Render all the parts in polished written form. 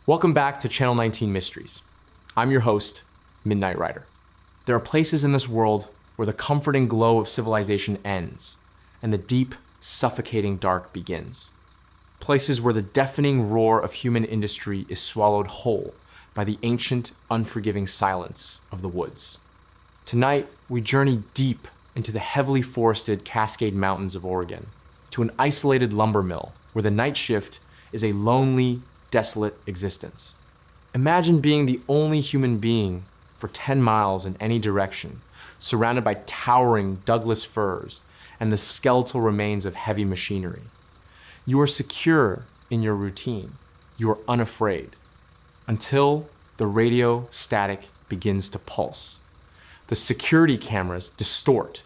Welcome back to Channel 19 Mysteries. I'm your host, Midnight Rider. There are places in this world where the comforting glow of civilization ends and the deep, suffocating dark begins. Places where the deafening roar of human industry is swallowed whole by the ancient, unforgiving silence of the woods. Tonight, we journey deep into the heavily forested Cascade Mountains of Oregon, to an isolated lumber mill where the night shift is a lonely, desolate existence. Imagine being the only human being for 10 miles in any direction, surrounded by towering Douglas firs and the skeletal remains of heavy machinery. You are secure in your routine. You are unafraid. Until the radio static begins to pulse. The security cameras distort,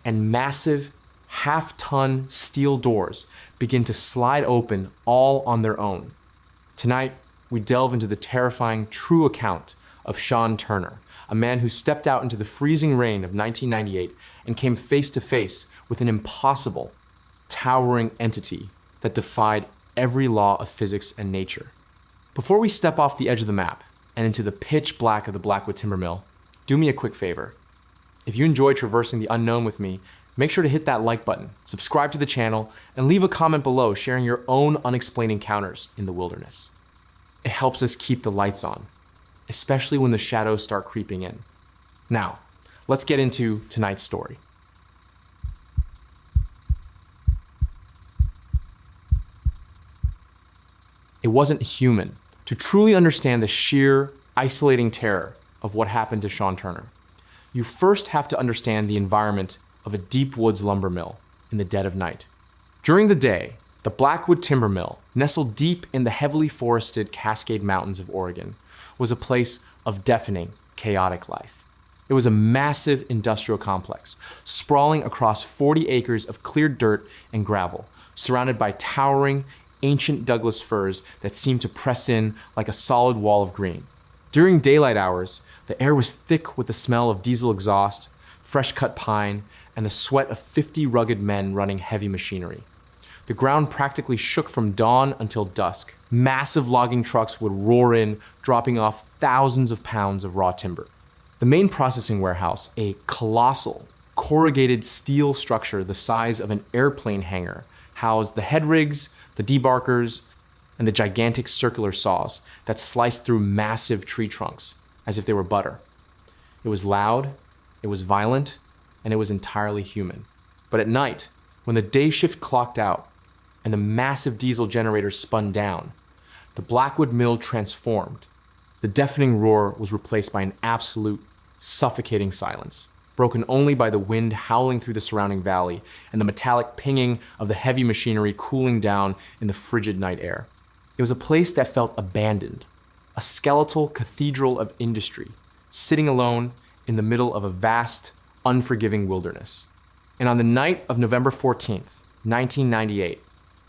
and massive half-ton steel doors begin to slide open all on their own. Tonight, we delve into the terrifying true account of Shawn Turner, a man who stepped out into the freezing rain of 1998 and came face to face with an impossible, towering entity that defied every law of physics and nature. Before we step off the edge of the map and into the pitch black of the Blackwood Timber Mill, do me a quick favor. If you enjoy traversing the unknown with me, make sure to hit that like button, subscribe to the channel, and leave a comment below sharing your own unexplained encounters in the wilderness. It helps us keep the lights on, especially when the shadows start creeping in. Now, let's get into tonight's story. It wasn't human to truly understand the sheer, isolating terror of what happened to Shawn Turner. You first have to understand the environment of a deep woods lumber mill in the dead of night. During the day, the Blackwood Timber Mill, nestled deep in the heavily forested Cascade Mountains of Oregon, was a place of deafening, chaotic life. It was a massive industrial complex, sprawling across 40 acres of cleared dirt and gravel, surrounded by towering, ancient Douglas firs that seemed to press in like a solid wall of green. During daylight hours, the air was thick with the smell of diesel exhaust, fresh-cut pine, and the sweat of 50 rugged men running heavy machinery. The ground practically shook from dawn until dusk. Massive logging trucks would roar in, dropping off thousands of pounds of raw timber. The main processing warehouse, a colossal, corrugated steel structure the size of an airplane hangar, housed the head rigs, the debarkers, and the gigantic circular saws that sliced through massive tree trunks as if they were butter. It was loud, it was violent, and it was entirely human. But at night, when the day shift clocked out and the massive diesel generators spun down, the Blackwood Mill transformed. The deafening roar was replaced by an absolute, suffocating silence, broken only by the wind howling through the surrounding valley and the metallic pinging of the heavy machinery cooling down in the frigid night air. It was a place that felt abandoned, a skeletal cathedral of industry, sitting alone in the middle of a vast, unforgiving wilderness. And on the night of November 14th, 1998,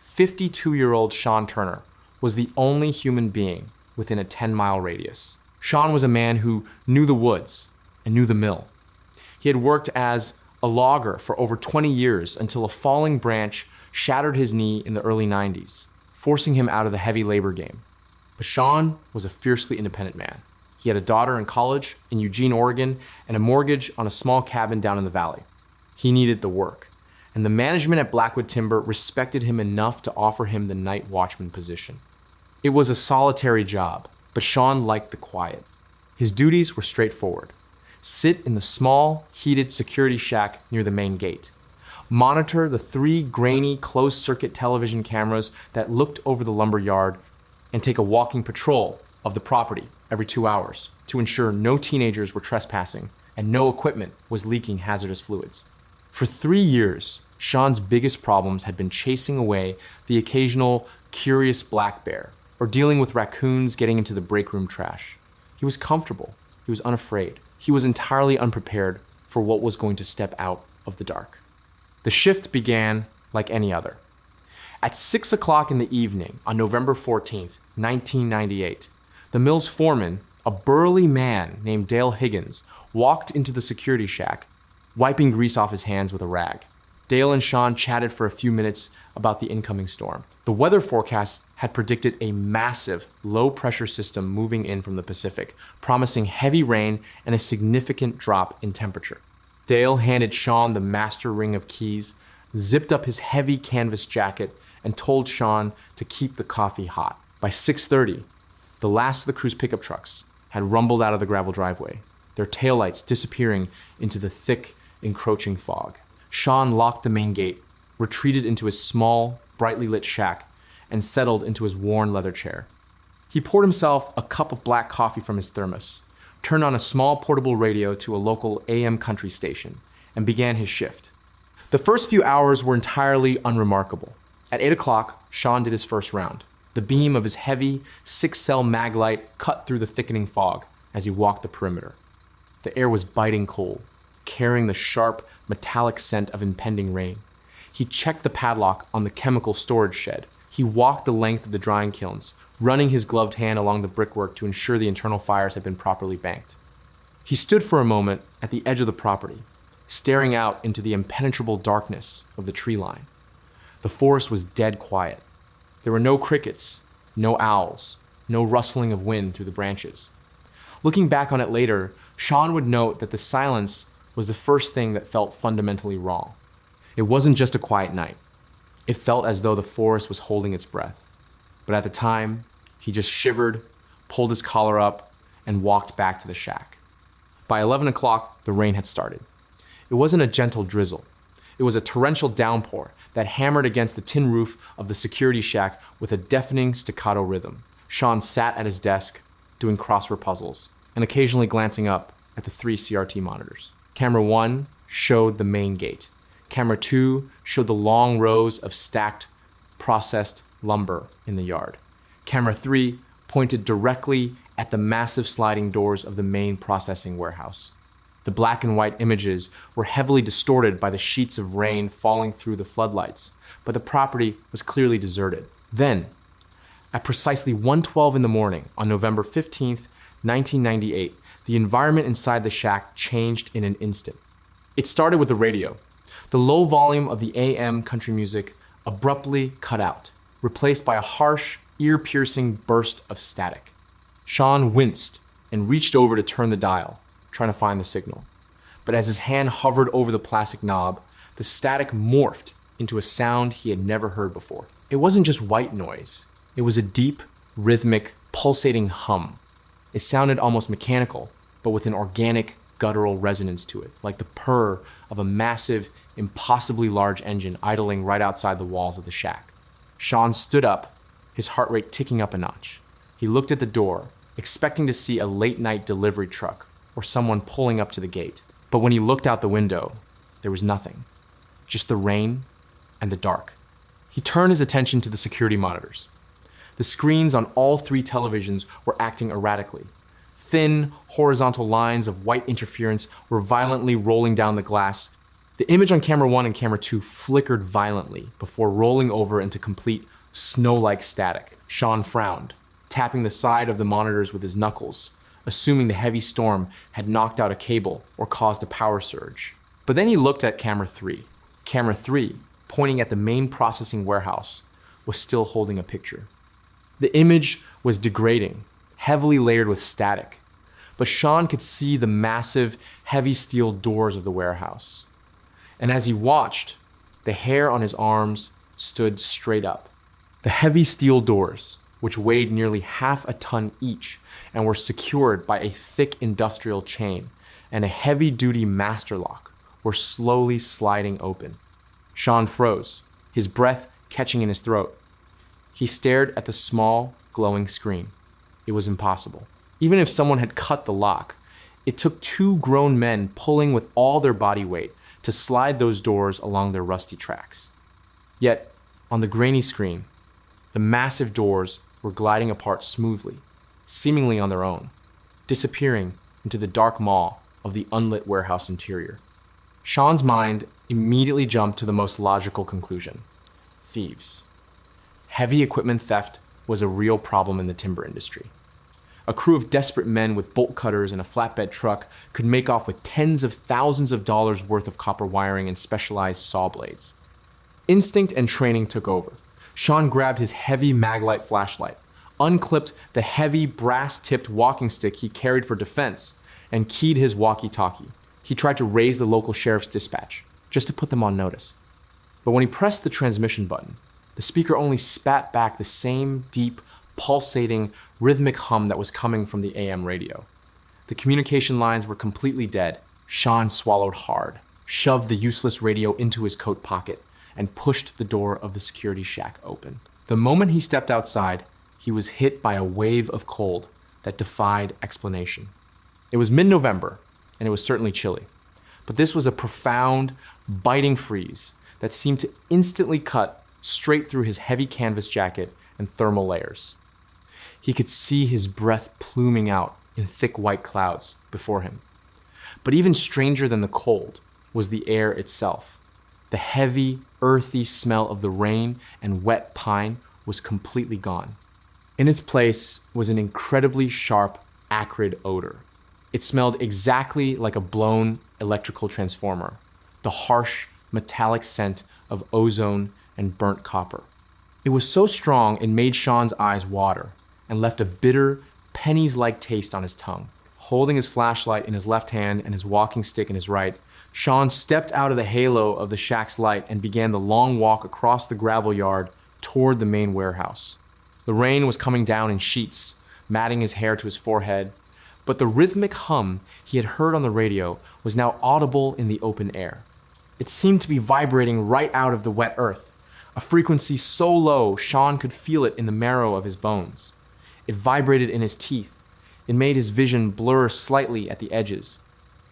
52-year-old Shawn Turner was the only human being within a 10-mile radius. Shawn was a man who knew the woods and knew the mill. He had worked as a logger for over 20 years until a falling branch shattered his knee in the early 90s, forcing him out of the heavy labor game. But Shawn was a fiercely independent man. He had a daughter in college in Eugene, Oregon, and a mortgage on a small cabin down in the valley. He needed the work, and the management at Blackwood Timber respected him enough to offer him the night watchman position. It was a solitary job, but Shawn liked the quiet. His duties were straightforward. Sit in the small, heated security shack near the main gate. Monitor the 3 grainy closed-circuit television cameras that looked over the lumber yard, and take a walking patrol of the property every 2 hours to ensure no teenagers were trespassing and no equipment was leaking hazardous fluids. For 3 years, Shawn's biggest problems had been chasing away the occasional curious black bear or dealing with raccoons getting into the break room trash. He was comfortable. He was unafraid. He was entirely unprepared for what was going to step out of the dark. The shift began like any other. At 6 o'clock in the evening on November 14th, 1998, the mill's foreman, a burly man named Dale Higgins, walked into the security shack, wiping grease off his hands with a rag. Dale and Shawn chatted for a few minutes about the incoming storm. The weather forecast had predicted a massive low-pressure system moving in from the Pacific, promising heavy rain and a significant drop in temperature. Dale handed Shawn the master ring of keys, zipped up his heavy canvas jacket, and told Shawn to keep the coffee hot. By 6:30, the last of the crew's pickup trucks had rumbled out of the gravel driveway, their taillights disappearing into the thick, encroaching fog. Shawn locked the main gate, retreated into his small, brightly lit shack, and settled into his worn leather chair. He poured himself a cup of black coffee from his thermos, turned on a small portable radio to a local AM country station, and began his shift. The first few hours were entirely unremarkable. At 8 o'clock, Shawn did his first round. The beam of his heavy, 6-cell mag light cut through the thickening fog as he walked the perimeter. The air was biting cold, carrying the sharp, metallic scent of impending rain. He checked the padlock on the chemical storage shed. He walked the length of the drying kilns, running his gloved hand along the brickwork to ensure the internal fires had been properly banked. He stood for a moment at the edge of the property, staring out into the impenetrable darkness of the tree line. The forest was dead quiet. There were no crickets, no owls, no rustling of wind through the branches. Looking back on it later, Shawn would note that the silence was the first thing that felt fundamentally wrong. It wasn't just a quiet night. It felt as though the forest was holding its breath. But at the time, he just shivered, pulled his collar up, and walked back to the shack. By 11 o'clock, the rain had started. It wasn't a gentle drizzle. It was a torrential downpour that hammered against the tin roof of the security shack with a deafening staccato rhythm. Shawn sat at his desk, doing crossword puzzles, and occasionally glancing up at the 3 CRT monitors. Camera 1 showed the main gate. Camera 2 showed the long rows of stacked, processed lumber in the yard. Camera 3 pointed directly at the massive sliding doors of the main processing warehouse. The black and white images were heavily distorted by the sheets of rain falling through the floodlights, but the property was clearly deserted. Then, at precisely 1:12 in the morning on November 15th, 1998, the environment inside the shack changed in an instant. It started with the radio. The low volume of the AM country music abruptly cut out, replaced by a harsh, ear-piercing burst of static. Shawn winced and reached over to turn the dial, trying to find the signal. But as his hand hovered over the plastic knob, the static morphed into a sound he had never heard before. It wasn't just white noise. It was a deep, rhythmic, pulsating hum. It sounded almost mechanical, but with an organic, guttural resonance to it, like the purr of a massive, impossibly large engine idling right outside the walls of the shack. Shawn stood up, his heart rate ticking up a notch. He looked at the door, expecting to see a late-night delivery truck or someone pulling up to the gate. But when he looked out the window, there was nothing. Just the rain and the dark. He turned his attention to the security monitors. The screens on all 3 televisions were acting erratically. Thin, horizontal lines of white interference were violently rolling down the glass. The image on camera 1 and camera 2 flickered violently before rolling over into complete snow-like static. Shawn frowned, tapping the side of the monitors with his knuckles, assuming the heavy storm had knocked out a cable or caused a power surge. But then he looked at camera 3. Camera 3, pointing at the main processing warehouse, was still holding a picture. The image was degrading, heavily layered with static, but Shawn could see the massive, heavy steel doors of the warehouse. And as he watched, the hair on his arms stood straight up. The heavy steel doors, which weighed nearly half a ton each and were secured by a thick industrial chain and a heavy-duty master lock, were slowly sliding open. Shawn froze, his breath catching in his throat. He stared at the small, glowing screen. It was impossible. Even if someone had cut the lock, it took 2 grown men pulling with all their body weight to slide those doors along their rusty tracks. Yet, on the grainy screen, the massive doors were gliding apart smoothly, seemingly on their own, disappearing into the dark maw of the unlit warehouse interior. Shawn's mind immediately jumped to the most logical conclusion: thieves. Heavy equipment theft was a real problem in the timber industry. A crew of desperate men with bolt cutters and a flatbed truck could make off with tens of thousands of dollars worth of copper wiring and specialized saw blades. Instinct and training took over. Shawn grabbed his heavy Maglite flashlight, unclipped the heavy brass-tipped walking stick he carried for defense, and keyed his walkie-talkie. He tried to raise the local sheriff's dispatch, just to put them on notice. But when he pressed the transmission button, the speaker only spat back the same deep, pulsating, rhythmic hum that was coming from the AM radio. The communication lines were completely dead. Shawn swallowed hard, shoved the useless radio into his coat pocket, and pushed the door of the security shack open. The moment he stepped outside, he was hit by a wave of cold that defied explanation. It was mid-November, and it was certainly chilly. But this was a profound, biting freeze that seemed to instantly cut straight through his heavy canvas jacket and thermal layers. He could see his breath pluming out in thick white clouds before him. But even stranger than the cold was the air itself. The heavy, earthy smell of the rain and wet pine was completely gone. In its place was an incredibly sharp, acrid odor. It smelled exactly like a blown electrical transformer, the harsh, metallic scent of ozone and burnt copper. It was so strong it made Shawn's eyes water and left a bitter, pennies-like taste on his tongue. Holding his flashlight in his left hand and his walking stick in his right, Shawn stepped out of the halo of the shack's light and began the long walk across the gravel yard toward the main warehouse. The rain was coming down in sheets, matting his hair to his forehead, but the rhythmic hum he had heard on the radio was now audible in the open air. It seemed to be vibrating right out of the wet earth, a frequency so low Shawn could feel it in the marrow of his bones. It vibrated in his teeth. It made his vision blur slightly at the edges.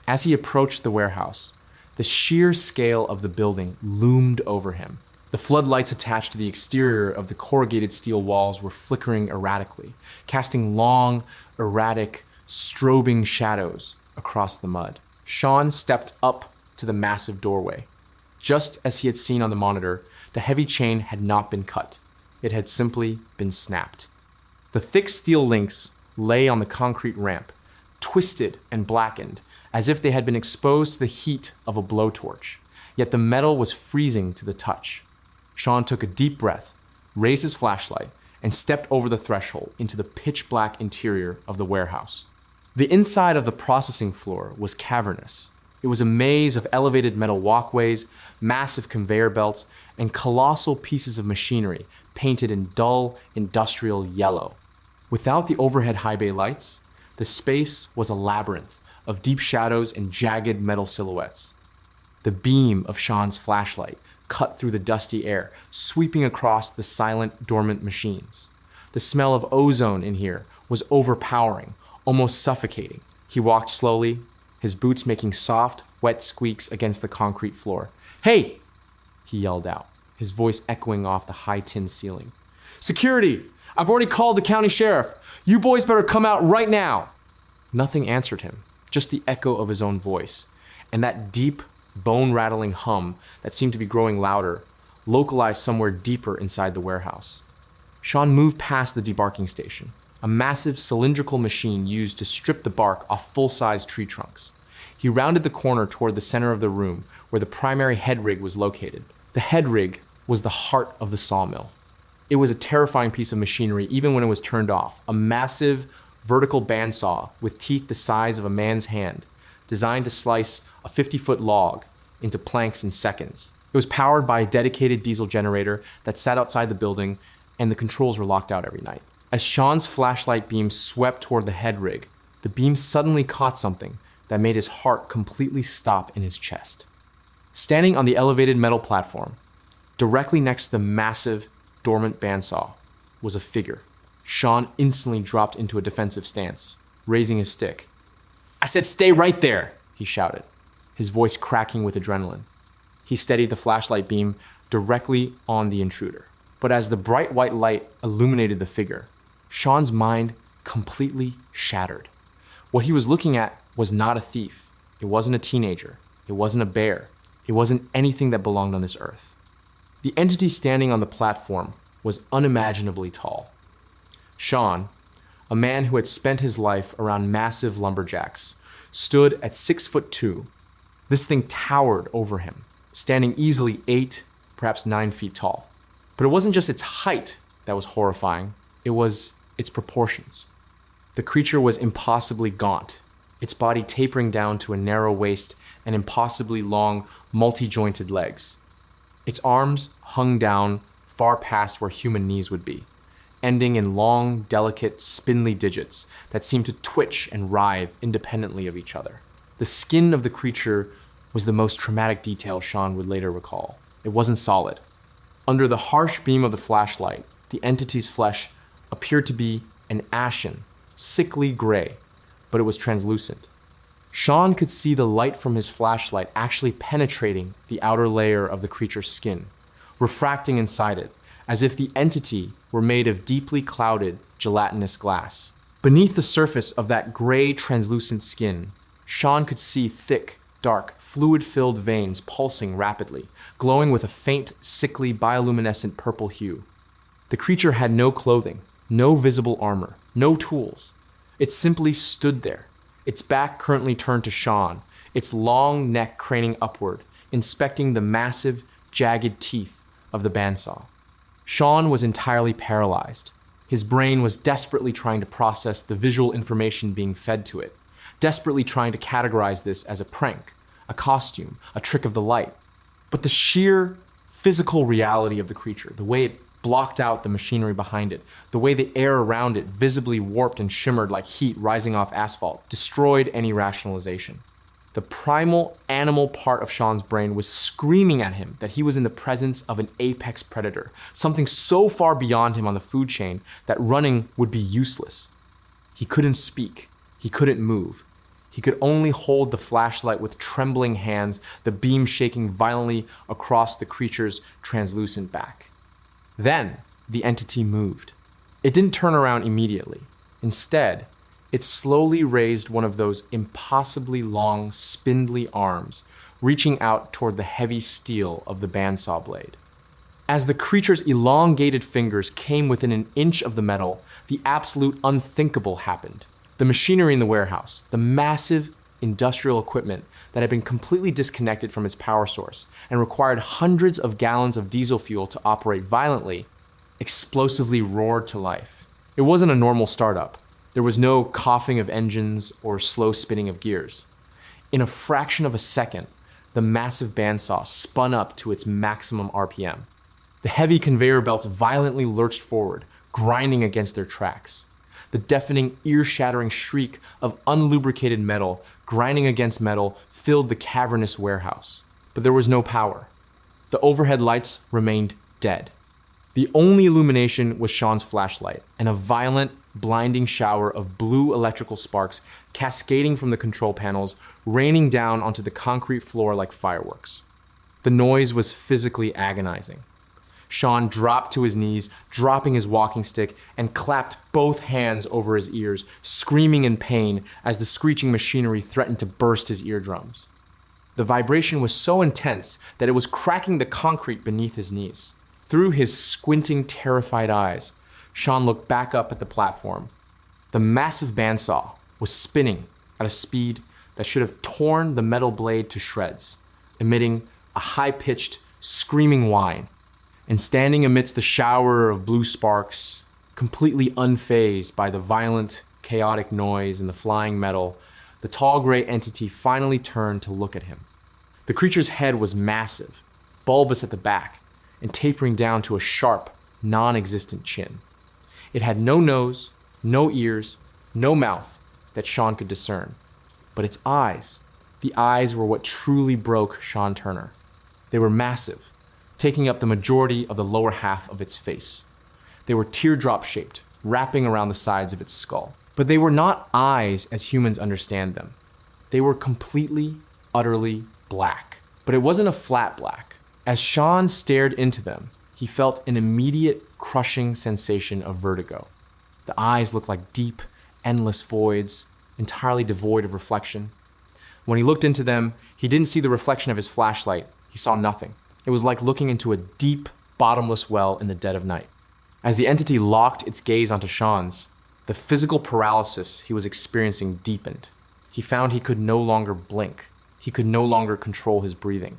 As he approached the warehouse, the sheer scale of the building loomed over him. The floodlights attached to the exterior of the corrugated steel walls were flickering erratically, casting long, erratic, strobing shadows across the mud. Shawn stepped up to the massive doorway. Just as he had seen on the monitor, the heavy chain had not been cut. It had simply been snapped. The thick steel links lay on the concrete ramp, twisted and blackened, as if they had been exposed to the heat of a blowtorch, yet the metal was freezing to the touch. Shawn took a deep breath, raised his flashlight, and stepped over the threshold into the pitch-black interior of the warehouse. The inside of the processing floor was cavernous. It was a maze of elevated metal walkways, massive conveyor belts, and colossal pieces of machinery painted in dull, industrial yellow. Without the overhead high bay lights, the space was a labyrinth of deep shadows and jagged metal silhouettes. The beam of Shawn's flashlight cut through the dusty air, sweeping across the silent, dormant machines. The smell of ozone in here was overpowering, almost suffocating. He walked slowly, his boots making soft, wet squeaks against the concrete floor. "Hey!" he yelled out, his voice echoing off the high tin ceiling. "Security! I've already called the county sheriff. You boys better come out right now!" Nothing answered him, just the echo of his own voice, and that deep, bone-rattling hum that seemed to be growing louder, localized somewhere deeper inside the warehouse. Shawn moved past the debarking station, a massive cylindrical machine used to strip the bark off full-size tree trunks. He rounded the corner toward the center of the room where the primary head rig was located. The head rig was the heart of the sawmill. It was a terrifying piece of machinery even when it was turned off, a massive, vertical bandsaw with teeth the size of a man's hand, designed to slice a 50-foot log into planks in seconds. It was powered by a dedicated diesel generator that sat outside the building, and the controls were locked out every night. As Shawn's flashlight beam swept toward the head rig, the beam suddenly caught something that made his heart completely stop in his chest. Standing on the elevated metal platform, directly next to the massive, dormant bandsaw, was a figure. Shawn instantly dropped into a defensive stance, raising his stick. "I said stay right there!" he shouted, his voice cracking with adrenaline. He steadied the flashlight beam directly on the intruder. But as the bright white light illuminated the figure, Shawn's mind completely shattered. What he was looking at was not a thief. It wasn't a teenager. It wasn't a bear. It wasn't anything that belonged on this earth. The entity standing on the platform was unimaginably tall. Shawn, a man who had spent his life around massive lumberjacks, stood at 6'2". This thing towered over him, standing easily 8, perhaps 9 feet tall. But it wasn't just its height that was horrifying, it was its proportions. The creature was impossibly gaunt, its body tapering down to a narrow waist and impossibly long, multi-jointed legs. Its arms hung down far past where human knees would be, ending in long, delicate, spindly digits that seemed to twitch and writhe independently of each other. The skin of the creature was the most traumatic detail Shawn would later recall. It wasn't solid. Under the harsh beam of the flashlight, the entity's flesh appeared to be an ashen, sickly gray, but it was translucent. Shawn could see the light from his flashlight actually penetrating the outer layer of the creature's skin, refracting inside it, as if the entity were made of deeply clouded, gelatinous glass. Beneath the surface of that gray, translucent skin, Shawn could see thick, dark, fluid-filled veins pulsing rapidly, glowing with a faint, sickly, bioluminescent purple hue. The creature had no clothing, no visible armor, no tools. It simply stood there, its back currently turned to Shawn, its long neck craning upward, inspecting the massive, jagged teeth of the bandsaw. Shawn was entirely paralyzed. His brain was desperately trying to process the visual information being fed to it, desperately trying to categorize this as a prank, a costume, a trick of the light. But the sheer physical reality of the creature, the way it blocked out the machinery behind it, the way the air around it visibly warped and shimmered like heat rising off asphalt, destroyed any rationalization. The primal animal part of Shawn's brain was screaming at him that he was in the presence of an apex predator, something so far beyond him on the food chain that running would be useless. He couldn't speak. He couldn't move. He could only hold the flashlight with trembling hands, the beam shaking violently across the creature's translucent back. Then, the entity moved. It didn't turn around immediately. Instead, it slowly raised one of those impossibly long, spindly arms, reaching out toward the heavy steel of the bandsaw blade. As the creature's elongated fingers came within an inch of the metal, the absolute unthinkable happened. The machinery in the warehouse, the massive industrial equipment that had been completely disconnected from its power source and required hundreds of gallons of diesel fuel to operate violently, explosively roared to life. It wasn't a normal startup. There was no coughing of engines or slow spinning of gears. In a fraction of a second, the massive bandsaw spun up to its maximum RPM. The heavy conveyor belts violently lurched forward, grinding against their tracks. The deafening, ear-shattering shriek of unlubricated metal grinding against metal filled the cavernous warehouse. But there was no power. The overhead lights remained dead. The only illumination was Shawn's flashlight and a violent, blinding shower of blue electrical sparks cascading from the control panels, raining down onto the concrete floor like fireworks. The noise was physically agonizing. Shawn dropped to his knees, dropping his walking stick, and clapped both hands over his ears, screaming in pain as the screeching machinery threatened to burst his eardrums. The vibration was so intense that it was cracking the concrete beneath his knees. Through his squinting, terrified eyes, Shawn looked back up at the platform. The massive bandsaw was spinning at a speed that should have torn the metal blade to shreds, emitting a high-pitched, screaming whine. And standing amidst the shower of blue sparks, completely unfazed by the violent, chaotic noise and the flying metal, the tall gray entity finally turned to look at him. The creature's head was massive, bulbous at the back, and tapering down to a sharp, non-existent chin. It had no nose, no ears, no mouth that Shawn could discern. But its eyes, the eyes were what truly broke Shawn Turner. They were massive, taking up the majority of the lower half of its face. They were teardrop-shaped, wrapping around the sides of its skull. But they were not eyes as humans understand them. They were completely, utterly black. But it wasn't a flat black. As Shawn stared into them, he felt an immediate, crushing sensation of vertigo. The eyes looked like deep, endless voids, entirely devoid of reflection. When he looked into them, he didn't see the reflection of his flashlight. He saw nothing. It was like looking into a deep, bottomless well in the dead of night. As the entity locked its gaze onto Shawn's, The physical paralysis he was experiencing deepened. He found he could no longer blink. He could no longer control his breathing.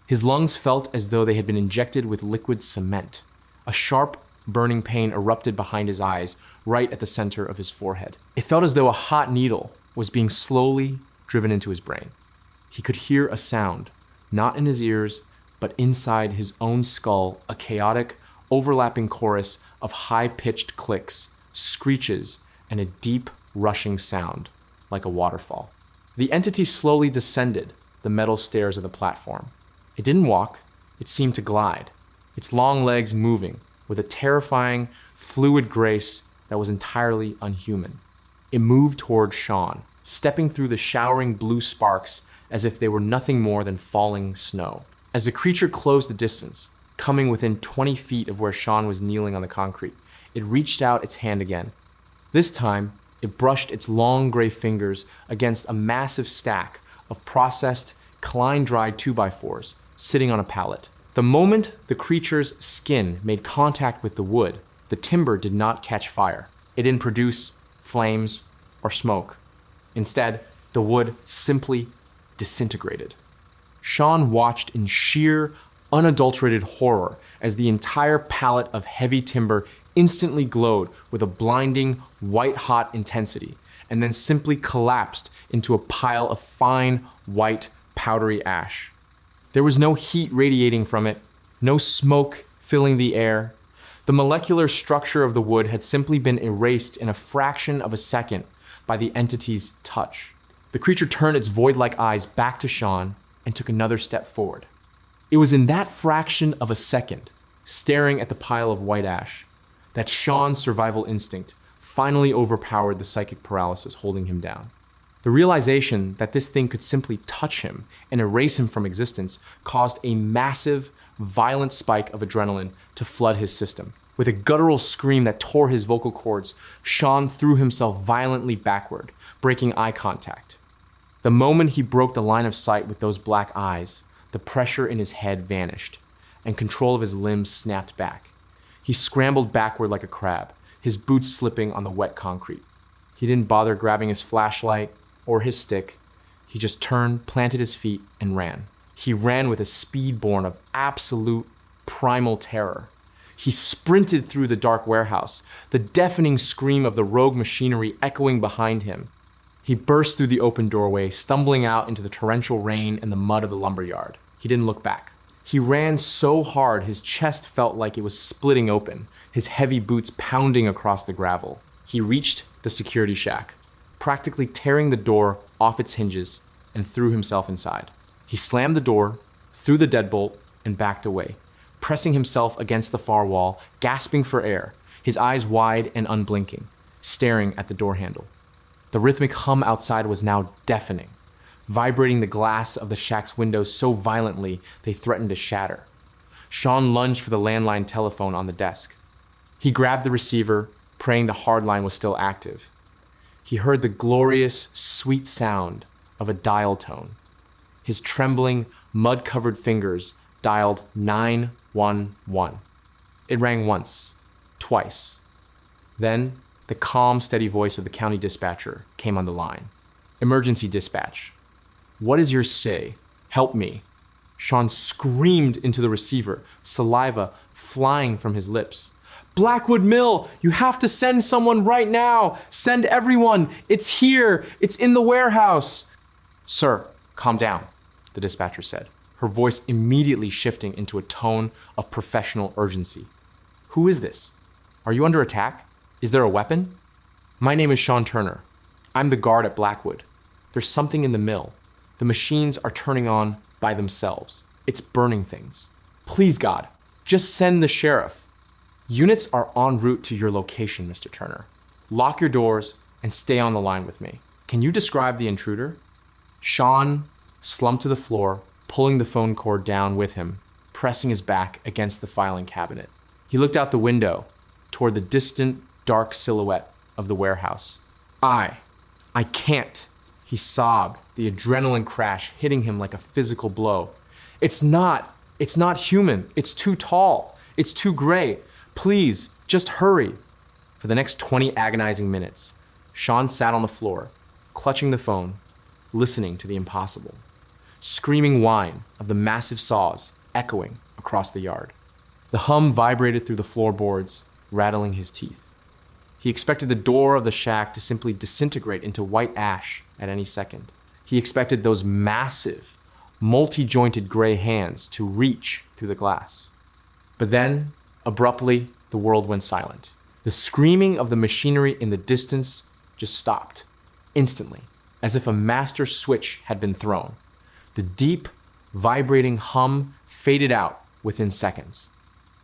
His lungs felt as though they had been injected with liquid cement. A sharp, burning pain erupted behind his eyes, right at the center of his forehead. It felt as though a hot needle was being slowly driven into his brain. He could hear a sound, not in his ears, but inside his own skull, a chaotic, overlapping chorus of high-pitched clicks, screeches, and a deep, rushing sound, like a waterfall. The entity slowly descended the metal stairs of the platform. It didn't walk, it seemed to glide, its long legs moving with a terrifying, fluid grace that was entirely unhuman. It moved toward Shawn, stepping through the showering blue sparks as if they were nothing more than falling snow. As the creature closed the distance, coming within 20 feet of where Shawn was kneeling on the concrete, it reached out its hand again. This time, it brushed its long gray fingers against a massive stack of processed, Klein-dried 2x4s sitting on a pallet. The moment the creature's skin made contact with the wood, the timber did not catch fire. It didn't produce flames or smoke. Instead, the wood simply disintegrated. Shawn watched in sheer, unadulterated horror as the entire pallet of heavy timber instantly glowed with a blinding, white-hot intensity, and then simply collapsed into a pile of fine, white, powdery ash. There was no heat radiating from it, no smoke filling the air. The molecular structure of the wood had simply been erased in a fraction of a second by the entity's touch. The creature turned its void-like eyes back to Shawn and took another step forward. It was in that fraction of a second, staring at the pile of white ash, that Shawn's survival instinct finally overpowered the psychic paralysis holding him down. The realization that this thing could simply touch him and erase him from existence caused a massive, violent spike of adrenaline to flood his system. With a guttural scream that tore his vocal cords, Shawn threw himself violently backward, breaking eye contact. The moment he broke the line of sight with those black eyes, the pressure in his head vanished, and control of his limbs snapped back. He scrambled backward like a crab, his boots slipping on the wet concrete. He didn't bother grabbing his flashlight or his stick. He just turned, planted his feet, and ran. He ran with a speed born of absolute primal terror. He sprinted through the dark warehouse, the deafening scream of the rogue machinery echoing behind him. He burst through the open doorway, stumbling out into the torrential rain and the mud of the lumberyard. He didn't look back. He ran so hard his chest felt like it was splitting open, his heavy boots pounding across the gravel. He reached the security shack, practically tearing the door off its hinges, and threw himself inside. He slammed the door, threw the deadbolt, and backed away, pressing himself against the far wall, gasping for air, his eyes wide and unblinking, staring at the door handle. The rhythmic hum outside was now deafening, vibrating the glass of the shack's windows so violently they threatened to shatter. Shawn lunged for the landline telephone on the desk. He grabbed the receiver, praying the hard line was still active. He heard the glorious, sweet sound of a dial tone. His trembling, mud-covered fingers dialed 911. It rang once, twice. Then, the calm, steady voice of the county dispatcher came on the line. Emergency dispatch. What is your say? Help me. Shawn screamed into the receiver, saliva flying from his lips. Blackwood Mill, you have to send someone right now. Send everyone. It's here. It's in the warehouse. Sir, calm down, the dispatcher said, her voice immediately shifting into a tone of professional urgency. Who is this? Are you under attack? Is there a weapon? My name is Shawn Turner. I'm the guard at Blackwood. There's something in the mill. The machines are turning on by themselves. It's burning things. Please, God, just send the sheriff. Units are en route to your location, Mr. Turner. Lock your doors and stay on the line with me. Can you describe the intruder? Shawn slumped to the floor, pulling the phone cord down with him, pressing his back against the filing cabinet. He looked out the window toward the distant, dark silhouette of the warehouse. I can't, he sobbed, the adrenaline crash hitting him like a physical blow. It's not human. It's too tall. It's too gray. Please, just hurry. For the next 20 agonizing minutes, Shawn sat on the floor, clutching the phone, listening to the impossible. Screaming whine of the massive saws echoing across the yard. The hum vibrated through the floorboards, rattling his teeth. He expected the door of the shack to simply disintegrate into white ash at any second. He expected those massive, multi-jointed gray hands to reach through the glass. But then, abruptly, the world went silent. The screaming of the machinery in the distance just stopped, instantly, as if a master switch had been thrown. The deep, vibrating hum faded out within seconds.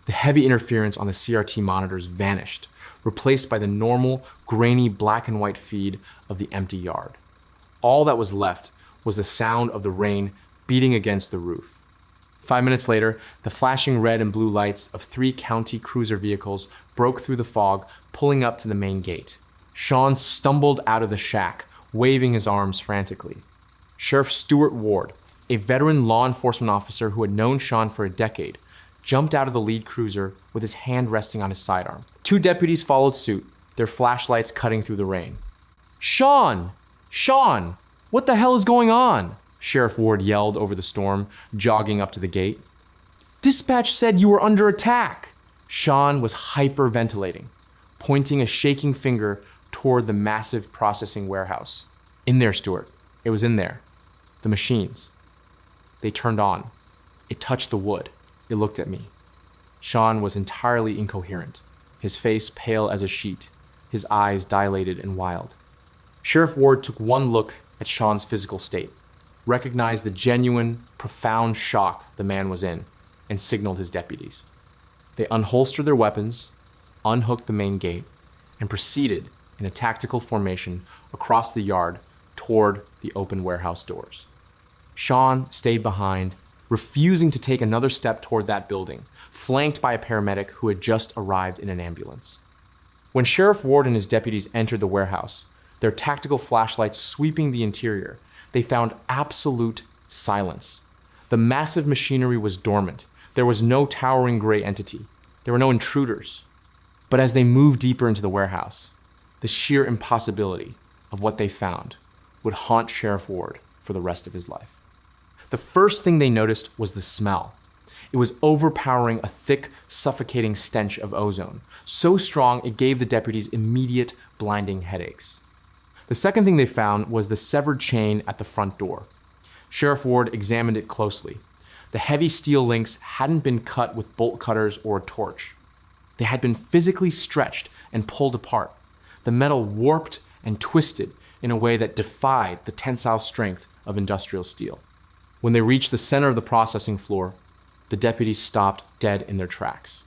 The heavy interference on the CRT monitors vanished, replaced by the normal, grainy black and white feed of the empty yard. All that was left was the sound of the rain beating against the roof. 5 minutes later, the flashing red and blue lights of 3 county cruiser vehicles broke through the fog, pulling up to the main gate. Shawn stumbled out of the shack, waving his arms frantically. Sheriff Stuart Ward, a veteran law enforcement officer who had known Shawn for a decade, jumped out of the lead cruiser with his hand resting on his sidearm. 2 deputies followed suit, their flashlights cutting through the rain. "Shawn! Shawn! What the hell is going on?" Sheriff Ward yelled over the storm, jogging up to the gate. "Dispatch said you were under attack." Shawn was hyperventilating, pointing a shaking finger toward the massive processing warehouse. "In there, Stuart. It was in there. The machines. They turned on. It touched the wood. It looked at me." Shawn was entirely incoherent, his face pale as a sheet, his eyes dilated and wild. Sheriff Ward took one look at Shawn's physical state, recognized the genuine, profound shock the man was in, and signaled his deputies. They unholstered their weapons, unhooked the main gate, and proceeded in a tactical formation across the yard toward the open warehouse doors. Shawn stayed behind, refusing to take another step toward that building, flanked by a paramedic who had just arrived in an ambulance. When Sheriff Ward and his deputies entered the warehouse, their tactical flashlights sweeping the interior, they found absolute silence. The massive machinery was dormant. There was no towering gray entity. There were no intruders. But as they moved deeper into the warehouse, the sheer impossibility of what they found would haunt Sheriff Ward for the rest of his life. The first thing they noticed was the smell. It was overpowering, a thick, suffocating stench of ozone, so strong it gave the deputies immediate, blinding headaches. The second thing they found was the severed chain at the front door. Sheriff Ward examined it closely. The heavy steel links hadn't been cut with bolt cutters or a torch. They had been physically stretched and pulled apart, the metal warped and twisted in a way that defied the tensile strength of industrial steel. When they reached the center of the processing floor, the deputies stopped dead in their tracks.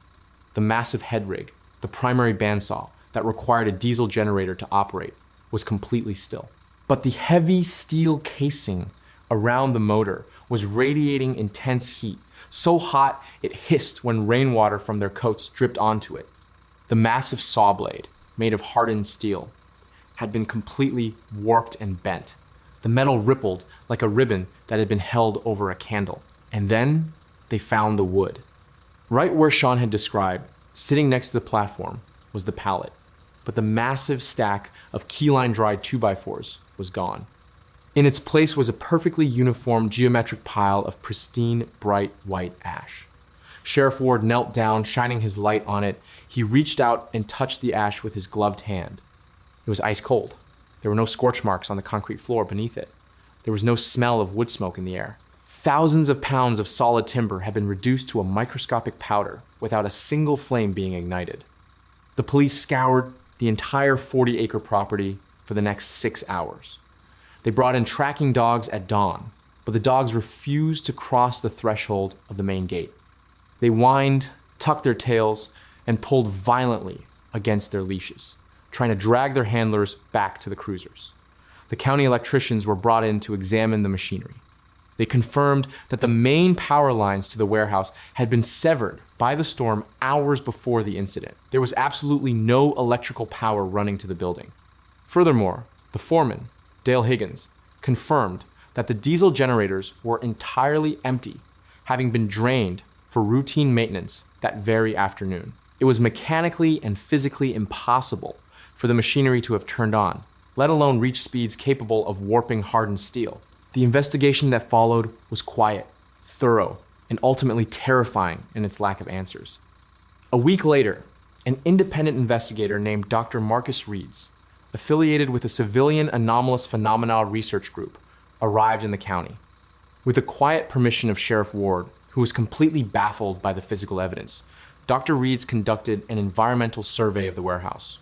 The massive head rig, the primary bandsaw that required a diesel generator to operate, was completely still. But the heavy steel casing around the motor was radiating intense heat, so hot it hissed when rainwater from their coats dripped onto it. The massive saw blade, made of hardened steel, had been completely warped and bent. The metal rippled like a ribbon that had been held over a candle. And then they found the wood. Right where Shawn had described, sitting next to the platform, was the pallet. But the massive stack of keyline dried 2x4s was gone. In its place was a perfectly uniform geometric pile of pristine, bright white ash. Sheriff Ward knelt down, shining his light on it. He reached out and touched the ash with his gloved hand. It was ice cold. There were no scorch marks on the concrete floor beneath it. There was no smell of wood smoke in the air. Thousands of pounds of solid timber had been reduced to a microscopic powder without a single flame being ignited. The police scoured the entire 40-acre property for the next 6 hours. They brought in tracking dogs at dawn, but the dogs refused to cross the threshold of the main gate. They whined, tucked their tails, and pulled violently against their leashes, trying to drag their handlers back to the cruisers. The county electricians were brought in to examine the machinery. They confirmed that the main power lines to the warehouse had been severed by the storm hours before the incident. There was absolutely no electrical power running to the building. Furthermore, the foreman, Dale Higgins, confirmed that the diesel generators were entirely empty, having been drained for routine maintenance that very afternoon. It was mechanically and physically impossible for the machinery to have turned on, let alone reach speeds capable of warping hardened steel. The investigation that followed was quiet, thorough, and ultimately terrifying in its lack of answers. A week later, an independent investigator named Dr. Marcus Reeds, affiliated with a civilian anomalous phenomena research group, arrived in the county. With the quiet permission of Sheriff Ward, who was completely baffled by the physical evidence, Dr. Reeds conducted an environmental survey of the warehouse.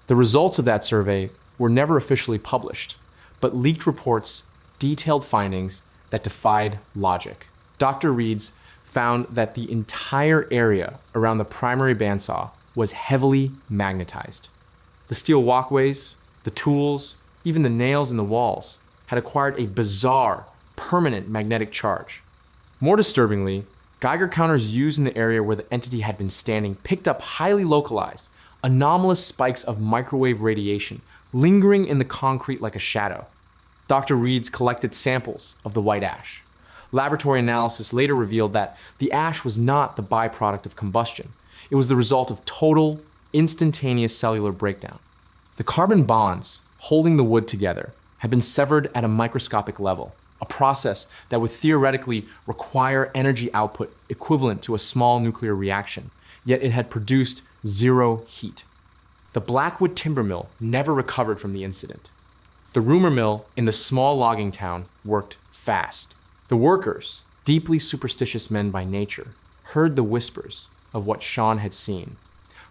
The results of that survey were never officially published, but leaked reports detailed findings that defied logic. Dr. Reeds found that the entire area around the primary bandsaw was heavily magnetized. The steel walkways, the tools, even the nails in the walls had acquired a bizarre, permanent magnetic charge. More disturbingly, Geiger counters used in the area where the entity had been standing picked up highly localized, anomalous spikes of microwave radiation lingering in the concrete like a shadow. Dr. Reeds collected samples of the white ash. Laboratory analysis later revealed that the ash was not the byproduct of combustion. It was the result of total, instantaneous cellular breakdown. The carbon bonds holding the wood together had been severed at a microscopic level, a process that would theoretically require energy output equivalent to a small nuclear reaction, yet it had produced zero heat. The Blackwood Timber Mill never recovered from the incident. The rumor mill in the small logging town worked fast. The workers, deeply superstitious men by nature, heard the whispers of what Shawn had seen,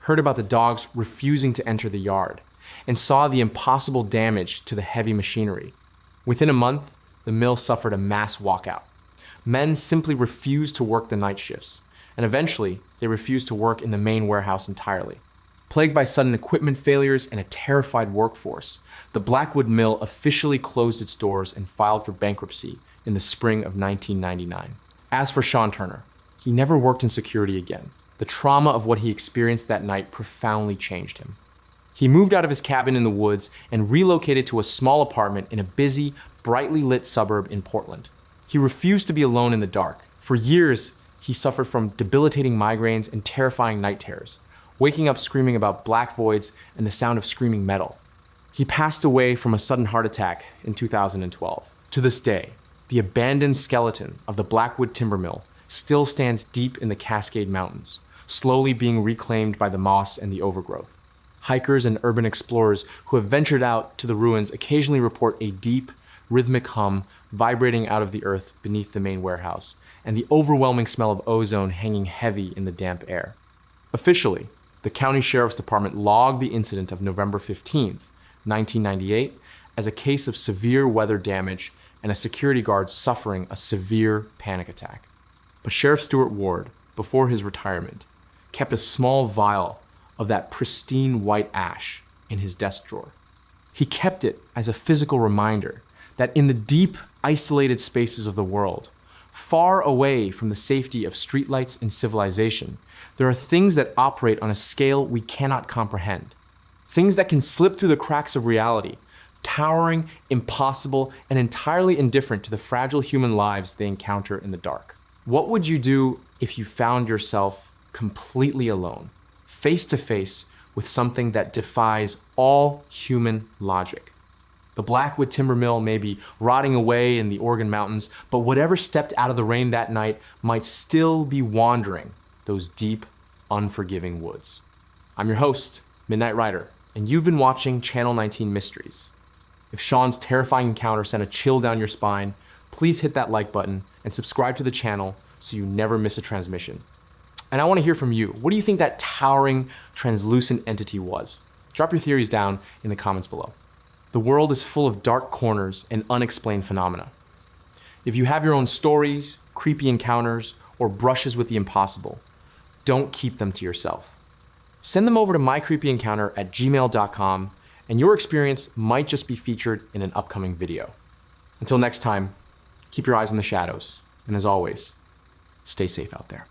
heard about the dogs refusing to enter the yard, and saw the impossible damage to the heavy machinery. Within a month, the mill suffered a mass walkout. Men simply refused to work the night shifts, and eventually they refused to work in the main warehouse entirely. Plagued by sudden equipment failures and a terrified workforce, the Blackwood Mill officially closed its doors and filed for bankruptcy in the spring of 1999. As for Shawn Turner, he never worked in security again. The trauma of what he experienced that night profoundly changed him. He moved out of his cabin in the woods and relocated to a small apartment in a busy, brightly lit suburb in Portland. He refused to be alone in the dark. For years, he suffered from debilitating migraines and terrifying night terrors, waking up screaming about black voids and the sound of screaming metal. He passed away from a sudden heart attack in 2012. To this day, the abandoned skeleton of the Blackwood Timber Mill still stands deep in the Cascade Mountains, slowly being reclaimed by the moss and the overgrowth. Hikers and urban explorers who have ventured out to the ruins occasionally report a deep, rhythmic hum vibrating out of the earth beneath the main warehouse, and the overwhelming smell of ozone hanging heavy in the damp air. Officially, the County Sheriff's Department logged the incident of November 15th, 1998, as a case of severe weather damage and a security guard suffering a severe panic attack. But Sheriff Stuart Ward, before his retirement, kept a small vial of that pristine white ash in his desk drawer. He kept it as a physical reminder that in the deep, isolated spaces of the world, far away from the safety of streetlights and civilization, there are things that operate on a scale we cannot comprehend. Things that can slip through the cracks of reality, towering, impossible, and entirely indifferent to the fragile human lives they encounter in the dark. What would you do if you found yourself completely alone, face to face with something that defies all human logic? The Blackwood Timber Mill may be rotting away in the Oregon mountains, but whatever stepped out of the rain that night might still be wandering those deep, unforgiving woods. I'm your host, Midnight Rider, and you've been watching Channel 19 Mysteries. If Shawn's terrifying encounter sent a chill down your spine, please hit that like button and subscribe to the channel so you never miss a transmission. And I want to hear from you. What do you think that towering, translucent entity was? Drop your theories down in the comments below. The world is full of dark corners and unexplained phenomena. If you have your own stories, creepy encounters, or brushes with the impossible, don't keep them to yourself. Send them over to mycreepyencounter@gmail.com, and your experience might just be featured in an upcoming video. Until next time, keep your eyes on the shadows, and as always, stay safe out there.